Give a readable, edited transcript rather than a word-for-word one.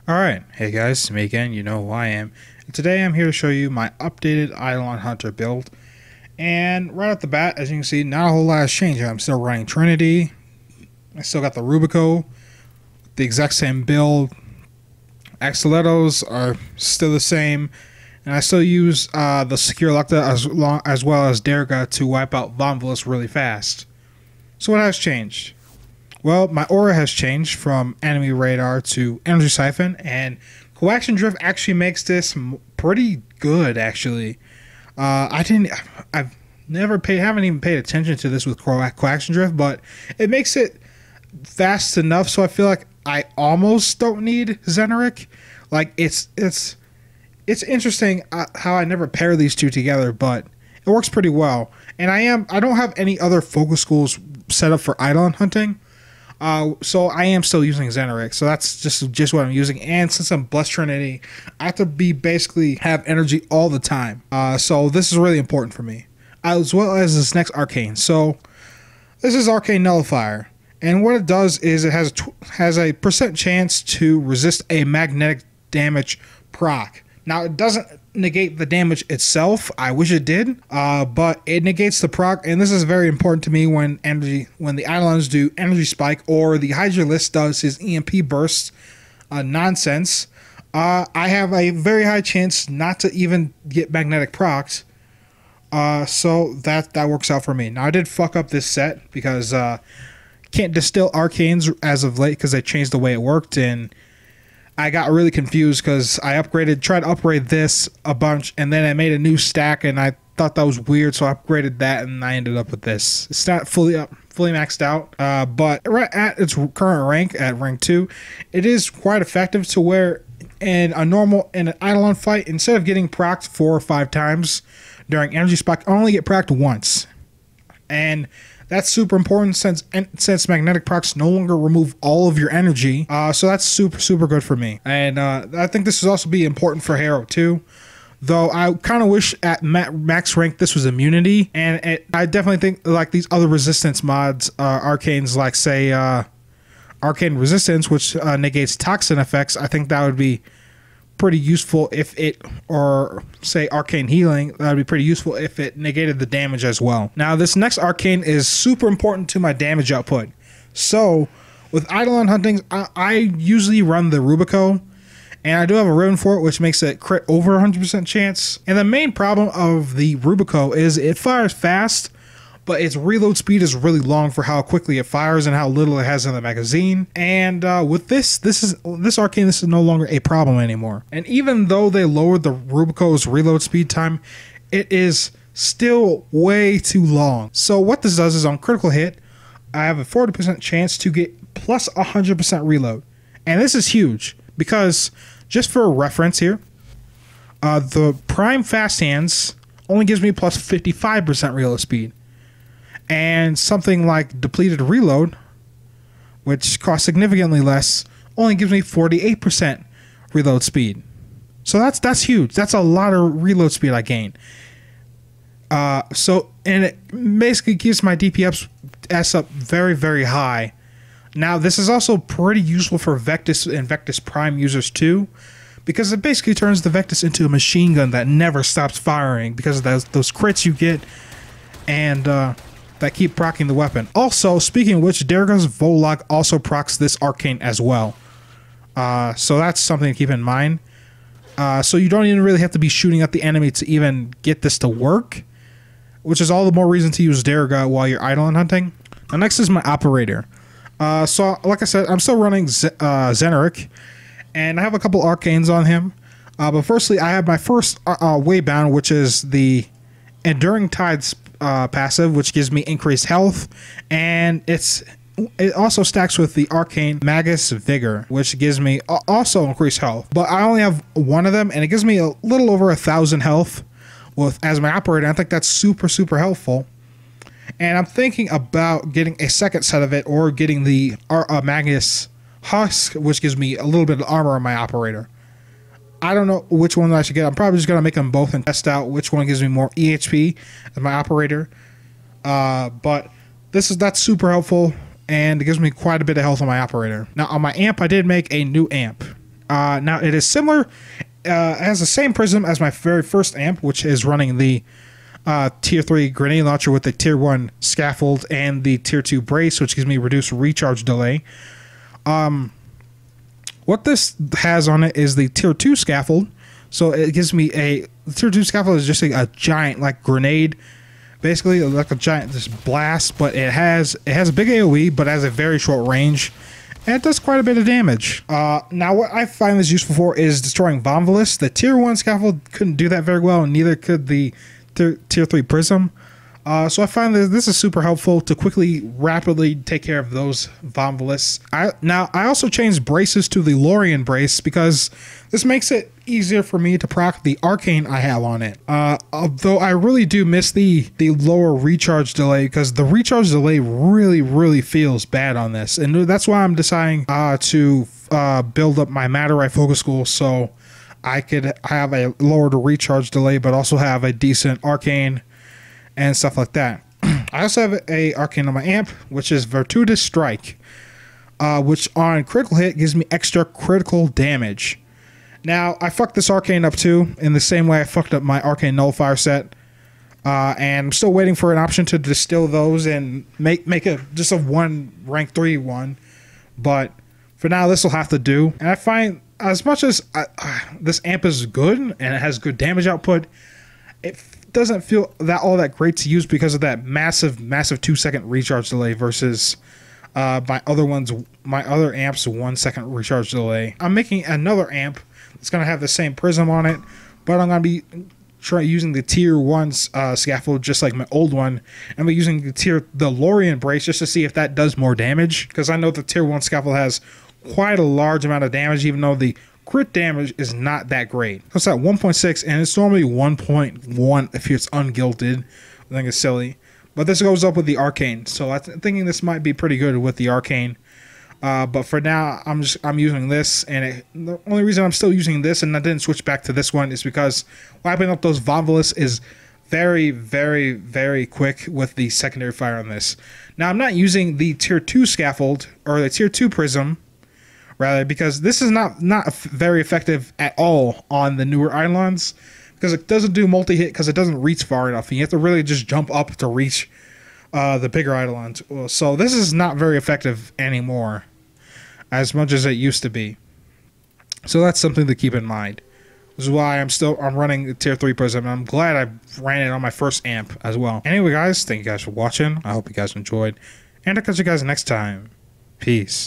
Alright, hey guys, me again, you know who I am. And today I'm here to show you my updated Eidolon Hunter build. And right off the bat, as you can see, not a whole lot has changed. I'm still running Trinity. I still got the Rubico, the exact same build. Axolotos are still the same. And I still use the Secure Lecta as well as Derga to wipe out Vomvelus really fast. So what has changed? Well, my aura has changed from enemy radar to energy siphon, and coaxium drift actually makes this pretty good. Actually, I've haven't even paid attention to this with coaxium drift, but it makes it fast enough. So I feel like I almost don't need Zeneric. Like it's interesting how I never pair these two together, but it works pretty well. And I don't have any other focus schools set up for Eidolon hunting. So I am still using Zeneric, so that's just what I'm using. And since I'm Blessed Trinity, I have to basically have energy all the time. So this is really important for me, as well as this next arcane. So this is Arcane Nullifier, and what it does is it has a percent chance to resist a magnetic damage proc. Now it doesn't negate the damage itself. I wish it did, but it negates the proc, and this is very important to me when the Eidolons do energy spike or the Hydralisk does his EMP burst nonsense. I have a very high chance not to even get magnetic procs, so that works out for me. Now I did fuck up this set because can't distill arcanes as of late because they changed the way it worked, and I got really confused because I tried to upgrade this a bunch, and then I made a new stack, and I thought that was weird, so I upgraded that, and I ended up with this. It's not fully maxed out, but right at its current rank, at rank 2, it is quite effective to where in an Eidolon fight, instead of getting procced 4 or 5 times during energy spike, I only get procced once. And that's super important since magnetic procs no longer remove all of your energy. So that's super good for me. And I think this would also be important for Hero too. Though I kind of wish at max rank this was immunity. And I definitely think like these other resistance mods, arcanes like say Arcane Resistance, which negates toxin effects. I think that would be pretty useful or say Arcane Healing, that would be pretty useful if it negated the damage as well. Now this next arcane is super important to my damage output. So with Eidolon hunting, I usually run the Rubico, and I do have a ribbon for it, which makes it crit over 100% chance. And the main problem of the Rubico is it fires fast, but its reload speed is really long for how quickly it fires and how little it has in the magazine. And with this arcane, this is no longer a problem anymore. And even though they lowered the Rubico's reload speed time, it is still way too long. So what this does is on critical hit, I have a 40% chance to get plus 100% reload. And this is huge because, just for a reference here, the Prime Fast Hands only gives me plus 55% reload speed. And something like Depleted Reload, which costs significantly less, only gives me 48% reload speed. So that's huge. That's a lot of reload speed I gain. And it basically keeps my DPS up very high. Now this is also pretty useful for Vectis and Vectis Prime users too, because it basically turns the Vectis into a machine gun that never stops firing because of those crits you get, and that keep proccing the weapon. Also, speaking of which, Derga's Volog also procs this arcane as well. So that's something to keep in mind. So you don't even really have to be shooting at the enemy to even get this to work, which is all the more reason to use Derga while you're Eidolon hunting. Now next is my operator. So like I said, I'm still running Zeneric, and I have a couple arcanes on him. But firstly, I have my first Waybound, which is the Enduring Tides passive, which gives me increased health, and it also stacks with the Arcane Magus Vigor, which gives me also increased health. But I only have one of them, and it gives me a little over 1,000 health as my operator. I think that's super helpful. And I'm thinking about getting a second set of it, or getting the Magus Husk, which gives me a little bit of armor on my operator. I don't know which one I should get. I'm probably just going to make them both and test out which one gives me more EHP as my operator. But that's super helpful, and it gives me quite a bit of health on my operator. Now on my amp, I did make a new amp. Now it is similar, it has the same prism as my very first amp, which is running the tier 3 grenade launcher with the tier 1 scaffold and the tier 2 brace, which gives me reduced recharge delay. What this has on it is the tier 2 scaffold. So it gives me the tier 2 scaffold is just a giant like grenade, basically like a giant just blast, but it has a big AoE, but has a very short range, and it does quite a bit of damage. Now what I find this useful for is destroying Vomvalis. The tier 1 scaffold couldn't do that very well, and neither could the tier 3 prism. So I find that this is super helpful to rapidly take care of those Vomvalis. I also changed braces to the Lorien brace because this makes it easier for me to proc the arcane I have on it. Although I really do miss the lower recharge delay, because the recharge delay really feels bad on this, and that's why I'm deciding to build up my Matter Focus School so I could have a lower recharge delay, but also have a decent arcane and stuff like that. I also have a arcane on my amp, which is Virtuous Strike, which on critical hit gives me extra critical damage. Now, I fucked this arcane up too, in the same way I fucked up my arcane nullifier set, and I'm still waiting for an option to distill those and make just a rank 3 one, but for now this will have to do. And I find, as much as this amp is good and it has good damage output, it doesn't feel all that great to use because of that massive 2-second recharge delay versus my other amp's 1-second recharge delay. I'm making another amp that's gonna have the same prism on it, but I'm gonna be using the tier 1 scaffold just like my old one, and I'm using the Lorien brace just to see if that does more damage, because I know the tier 1 scaffold has quite a large amount of damage, even though the crit damage is not that great. It's at 1.6, and it's normally 1.1 if it's ungilded. I think it's silly, but this goes up with the arcane, so I'm thinking this might be pretty good with the arcane. But for now, I'm using this, and the only reason I'm still using this and I didn't switch back to this one is because wiping up those Vomvalis is very quick with the secondary fire on this. Now I'm not using the tier 2 scaffold or the tier 2 prism, rather, because this is not very effective at all on the newer Eidolons, because it doesn't do multi-hit because it doesn't reach far enough, and you have to really just jump up to reach the bigger Eidolons. So this is not very effective anymore as much as it used to be. So that's something to keep in mind. This is why I'm running the tier 3 prism, and I'm glad I ran it on my first amp as well. Anyway guys, thank you guys for watching. I hope you guys enjoyed, and I'll catch you guys next time. Peace.